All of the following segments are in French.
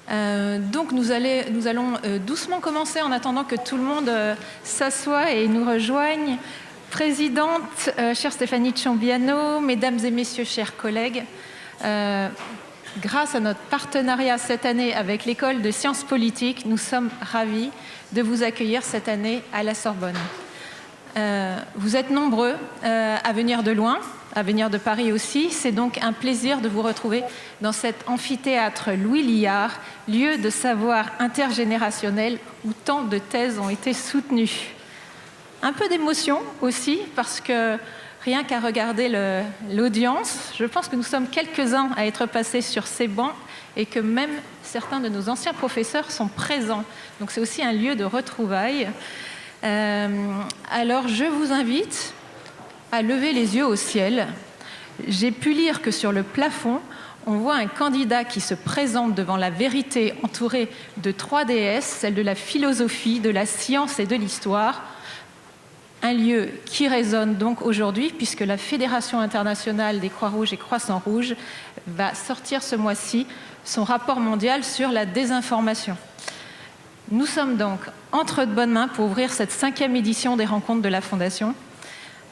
Donc nous allons doucement commencer en attendant que tout le monde s'assoie et nous rejoigne. Présidente, chère Stéphanie Ciambiano, mesdames et messieurs, chers collègues, grâce à notre partenariat cette année avec l'École de sciences politiques, nous sommes ravis de vous accueillir cette année à la Sorbonne. Vous êtes nombreux à venir de loin, à venir de Paris aussi. C'est donc un plaisir de vous retrouver dans cet amphithéâtre Louis Liard, lieu de savoir intergénérationnel où tant de thèses ont été soutenues. Un peu d'émotion aussi, parce que rien qu'à regarder l'audience, je pense que nous sommes quelques-uns à être passés sur ces bancs et que même certains de nos anciens professeurs sont présents. Donc c'est aussi un lieu de retrouvailles. Alors je vous invite à lever les yeux au ciel. J'ai pu lire que sur le plafond, on voit un candidat qui se présente devant la vérité entouré de 3 déesses, celle de la philosophie, de la science et de l'histoire. Un lieu qui résonne donc aujourd'hui, puisque la Fédération internationale des Croix-Rouges et Croissants-Rouges va sortir ce mois-ci son rapport mondial sur la désinformation. Nous sommes donc entre de bonnes mains pour ouvrir cette 5e édition des rencontres de la Fondation.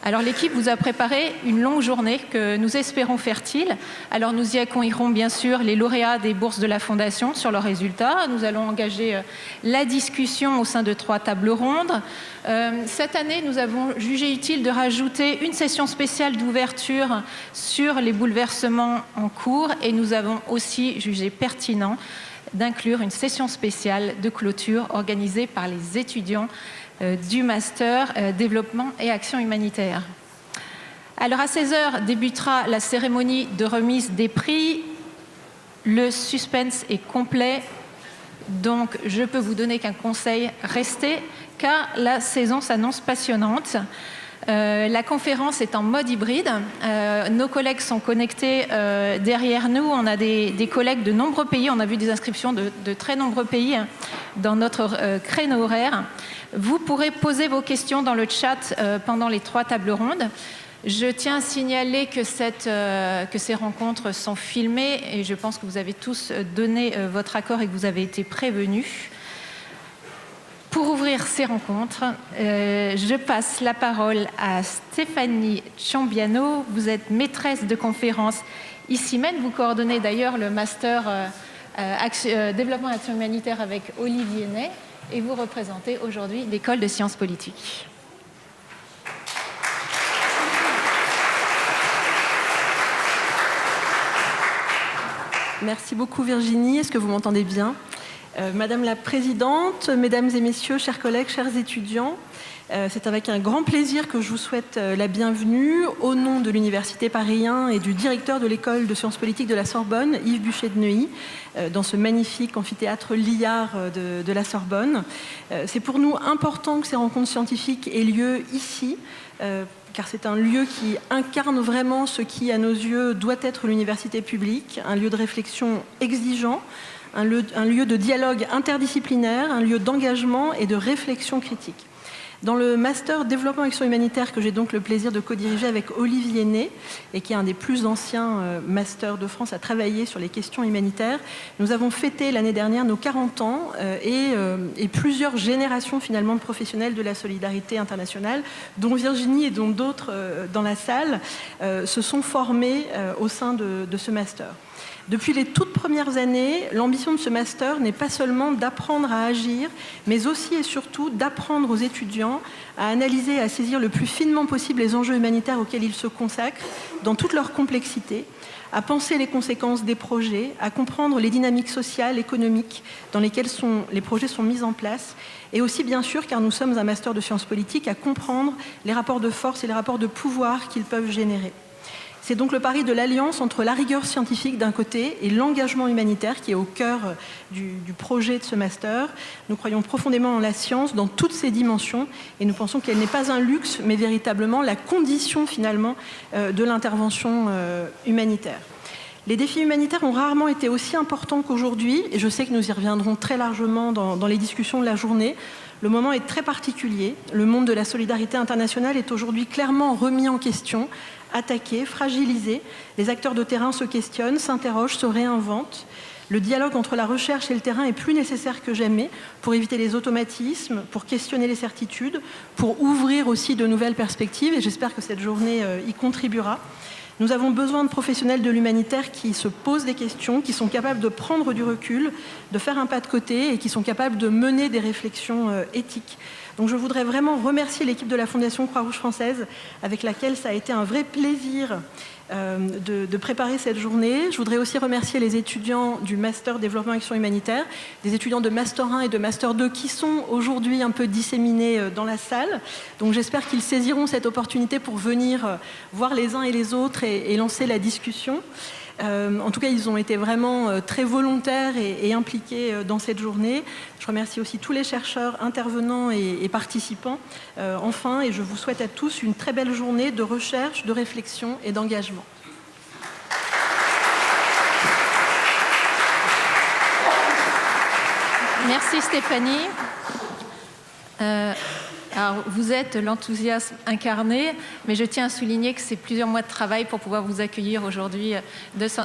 Alors l'équipe vous a préparé une longue journée que nous espérons fertile. Alors nous y accueillerons bien sûr les lauréats des bourses de la Fondation sur leurs résultats. Nous allons engager la discussion au sein de 3 tables rondes. Cette année, nous avons jugé utile de rajouter une session spéciale d'ouverture sur les bouleversements en cours et nous avons aussi jugé pertinent d'inclure une session spéciale de clôture organisée par les étudiants du Master Développement et Action Humanitaire. Alors à 16h débutera la cérémonie de remise des prix. Le suspense est complet, donc je peux vous donner qu'un conseil, restez, car la saison s'annonce passionnante. La conférence est en mode hybride. Nos collègues sont connectés derrière nous. On a des collègues de nombreux pays. On a vu des inscriptions de très nombreux pays dans notre créneau horaire. Vous pourrez poser vos questions dans le chat pendant les 3 tables rondes. Je tiens à signaler que ces rencontres sont filmées et je pense que vous avez tous donné votre accord et que vous avez été prévenus. Pour ouvrir ces rencontres, je passe la parole à Stéphanie Ciambiano. Vous êtes maîtresse de conférence ici même. Vous coordonnez d'ailleurs le Master Développement et Action Humanitaire avec Olivier Ney et vous représentez aujourd'hui l'École de sciences politiques. Merci beaucoup Virginie. Est-ce que vous m'entendez bien ? Madame la Présidente, Mesdames et Messieurs, chers collègues, chers étudiants, c'est avec un grand plaisir que je vous souhaite la bienvenue au nom de l'Université Paris 1 et du directeur de l'École de sciences politiques de la Sorbonne, Yves Buchet de Neuilly, dans ce magnifique amphithéâtre Liard de la Sorbonne. C'est pour nous important que ces rencontres scientifiques aient lieu ici, car c'est un lieu qui incarne vraiment ce qui, à nos yeux, doit être l'université publique, un lieu de réflexion exigeant, un lieu de dialogue interdisciplinaire, un lieu d'engagement et de réflexion critique. Dans le Master Développement et Action Humanitaire, que j'ai donc le plaisir de co-diriger avec Olivier Ney, et qui est un des plus anciens masters de France à travailler sur les questions humanitaires, nous avons fêté l'année dernière nos 40 ans et plusieurs générations finalement de professionnels de la solidarité internationale, dont Virginie et dont d'autres dans la salle, se sont formés au sein de ce master. Depuis les toutes premières années, l'ambition de ce master n'est pas seulement d'apprendre à agir, mais aussi et surtout d'apprendre aux étudiants à analyser et à saisir le plus finement possible les enjeux humanitaires auxquels ils se consacrent, dans toute leur complexité, à penser les conséquences des projets, à comprendre les dynamiques sociales, économiques dans lesquelles les projets sont mis en place, et aussi bien sûr, car nous sommes un master de sciences politiques, à comprendre les rapports de force et les rapports de pouvoir qu'ils peuvent générer. C'est donc le pari de l'alliance entre la rigueur scientifique d'un côté et l'engagement humanitaire qui est au cœur du projet de ce master. Nous croyons profondément en la science dans toutes ses dimensions et nous pensons qu'elle n'est pas un luxe mais véritablement la condition finalement de l'intervention humanitaire. Les défis humanitaires ont rarement été aussi importants qu'aujourd'hui et je sais que nous y reviendrons très largement dans les discussions de la journée. Le moment est très particulier. Le monde de la solidarité internationale est aujourd'hui clairement remis en question, attaqué, fragilisé. Les acteurs de terrain se questionnent, s'interrogent, se réinventent. Le dialogue entre la recherche et le terrain est plus nécessaire que jamais pour éviter les automatismes, pour questionner les certitudes, pour ouvrir aussi de nouvelles perspectives, et j'espère que cette journée y contribuera. Nous avons besoin de professionnels de l'humanitaire qui se posent des questions, qui sont capables de prendre du recul, de faire un pas de côté et qui sont capables de mener des réflexions éthiques. Donc je voudrais vraiment remercier l'équipe de la Fondation Croix-Rouge française avec laquelle ça a été un vrai plaisir de préparer cette journée. Je voudrais aussi remercier les étudiants du Master Développement Action Humanitaire, des étudiants de Master 1 et de Master 2 qui sont aujourd'hui un peu disséminés dans la salle. Donc j'espère qu'ils saisiront cette opportunité pour venir voir les uns et les autres et lancer la discussion. En tout cas, ils ont été vraiment très volontaires et impliqués dans cette journée. Je remercie aussi tous les chercheurs, intervenants et participants. Enfin, et je vous souhaite à tous une très belle journée de recherche, de réflexion et d'engagement. Merci Stéphanie. Alors, vous êtes l'enthousiasme incarné, mais je tiens à souligner que c'est plusieurs mois de travail pour pouvoir vous accueillir aujourd'hui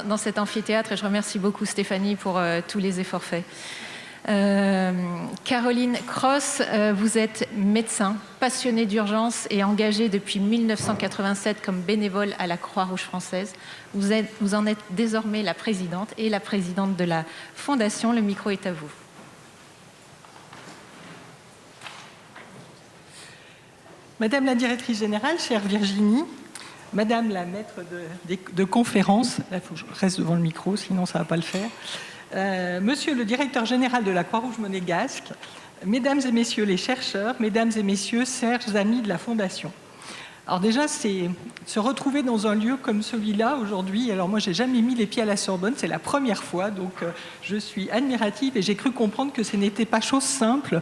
dans cet amphithéâtre, et je remercie beaucoup Stéphanie pour tous les efforts faits. Caroline Cross, vous êtes médecin, passionnée d'urgence et engagée depuis 1987 comme bénévole à la Croix-Rouge française. Vous en êtes désormais la présidente et la présidente de la Fondation. Le micro est à vous. Madame la directrice générale, chère Virginie, Madame la maître de conférence, il faut que je reste devant le micro, sinon ça ne va pas le faire, Monsieur le directeur général de la Croix-Rouge monégasque, Mesdames et Messieurs les chercheurs, Mesdames et Messieurs, chers amis de la Fondation. Alors déjà, c'est se retrouver dans un lieu comme celui-là aujourd'hui. Alors moi, j'ai jamais mis les pieds à la Sorbonne, c'est la première fois, donc je suis admirative et j'ai cru comprendre que ce n'était pas chose simple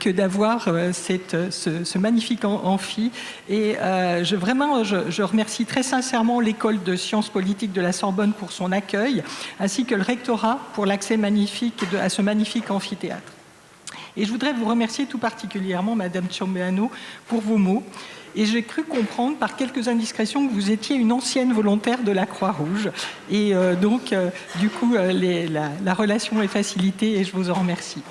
que d'avoir ce magnifique amphi. Et je remercie très sincèrement l'école de sciences politiques de la Sorbonne pour son accueil, ainsi que le rectorat pour l'accès magnifique à ce magnifique amphithéâtre. Et je voudrais vous remercier tout particulièrement, Madame Ciombeanu, pour vos mots. Et j'ai cru comprendre par quelques indiscrétions que vous étiez une ancienne volontaire de la Croix-Rouge. Et du coup, la relation est facilitée et je vous en remercie.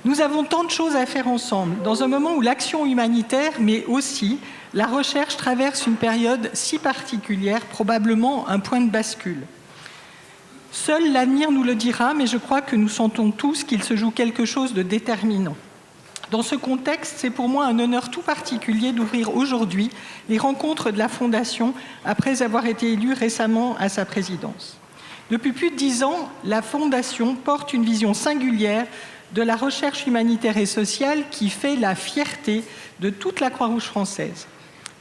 Nous avons tant de choses à faire ensemble, dans un moment où l'action humanitaire, mais aussi la recherche traverse une période si particulière, probablement un point de bascule. Seul l'avenir nous le dira, mais je crois que nous sentons tous qu'il se joue quelque chose de déterminant. Dans ce contexte, c'est pour moi un honneur tout particulier d'ouvrir aujourd'hui les rencontres de la Fondation après avoir été élue récemment à sa présidence. Depuis plus de 10 ans, la Fondation porte une vision singulière de la recherche humanitaire et sociale qui fait la fierté de toute la Croix-Rouge française.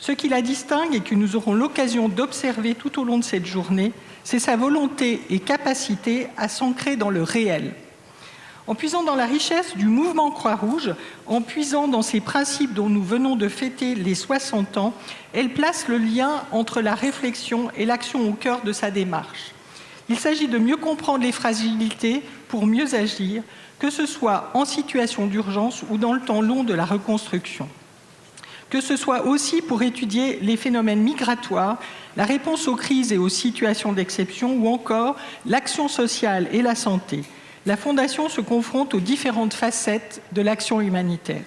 Ce qui la distingue et que nous aurons l'occasion d'observer tout au long de cette journée, c'est sa volonté et capacité à s'ancrer dans le réel. En puisant dans la richesse du mouvement Croix-Rouge, en puisant dans ces principes dont nous venons de fêter les 60 ans, elle place le lien entre la réflexion et l'action au cœur de sa démarche. Il s'agit de mieux comprendre les fragilités pour mieux agir, que ce soit en situation d'urgence ou dans le temps long de la reconstruction. Que ce soit aussi pour étudier les phénomènes migratoires, la réponse aux crises et aux situations d'exception ou encore l'action sociale et la santé. La Fondation se confronte aux différentes facettes de l'action humanitaire.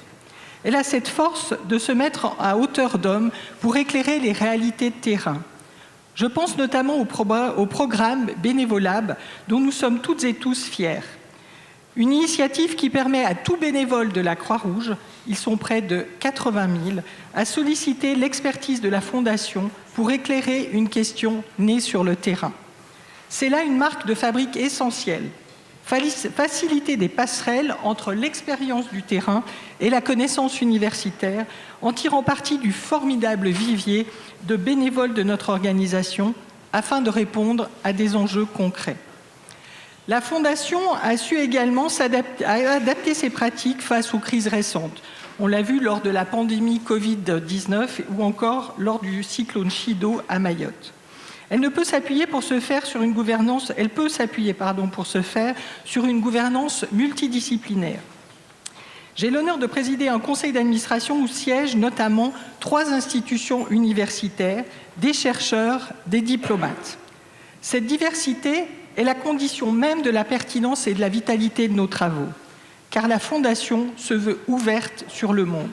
Elle a cette force de se mettre à hauteur d'homme pour éclairer les réalités de terrain. Je pense notamment au programme Bénévolab, dont nous sommes toutes et tous fiers. Une initiative qui permet à tout bénévole de la Croix-Rouge, ils sont près de 80 000, à solliciter l'expertise de la Fondation pour éclairer une question née sur le terrain. C'est là une marque de fabrique essentielle. Faciliter des passerelles entre l'expérience du terrain et la connaissance universitaire en tirant parti du formidable vivier de bénévoles de notre organisation afin de répondre à des enjeux concrets. La Fondation a su également adapter ses pratiques face aux crises récentes. On l'a vu lors de la pandémie Covid-19 ou encore lors du cyclone Chido à Mayotte. Elle peut s'appuyer pour ce faire sur une gouvernance multidisciplinaire. J'ai l'honneur de présider un conseil d'administration où siègent notamment 3 institutions universitaires, des chercheurs, des diplomates. Cette diversité est la condition même de la pertinence et de la vitalité de nos travaux, car la Fondation se veut ouverte sur le monde.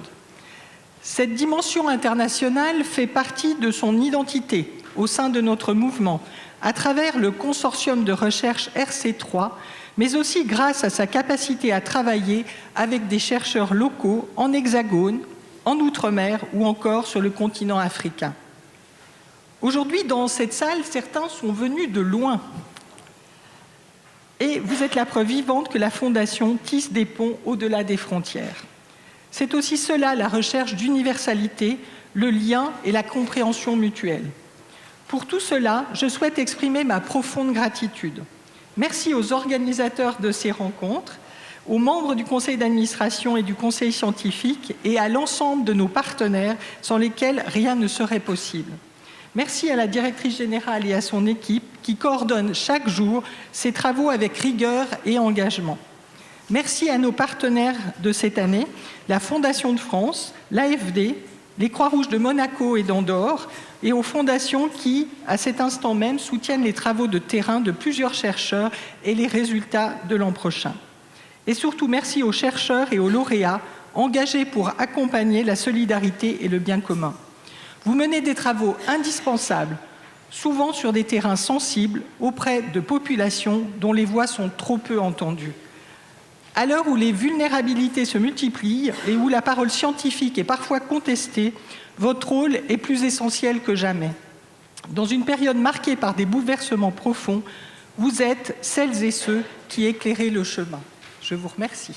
Cette dimension internationale fait partie de son identité au sein de notre mouvement, à travers le consortium de recherche RC3, mais aussi grâce à sa capacité à travailler avec des chercheurs locaux en Hexagone, en Outre-mer ou encore sur le continent africain. Aujourd'hui, dans cette salle, certains sont venus de loin. Et vous êtes la preuve vivante que la Fondation tisse des ponts au-delà des frontières. C'est aussi cela, la recherche d'universalité, le lien et la compréhension mutuelle. Pour tout cela, je souhaite exprimer ma profonde gratitude. Merci aux organisateurs de ces rencontres, aux membres du conseil d'administration et du conseil scientifique et à l'ensemble de nos partenaires sans lesquels rien ne serait possible. Merci à la directrice générale et à son équipe qui coordonne chaque jour ces travaux avec rigueur et engagement. Merci à nos partenaires de cette année, la Fondation de France, l'AFD, les Croix-Rouges de Monaco et d'Andorre, et aux fondations qui, à cet instant même, soutiennent les travaux de terrain de plusieurs chercheurs et les résultats de l'an prochain. Et surtout, merci aux chercheurs et aux lauréats engagés pour accompagner la solidarité et le bien commun. Vous menez des travaux indispensables, souvent sur des terrains sensibles, auprès de populations dont les voix sont trop peu entendues. À l'heure où les vulnérabilités se multiplient et où la parole scientifique est parfois contestée, votre rôle est plus essentiel que jamais. Dans une période marquée par des bouleversements profonds, vous êtes celles et ceux qui éclairez le chemin. Je vous remercie.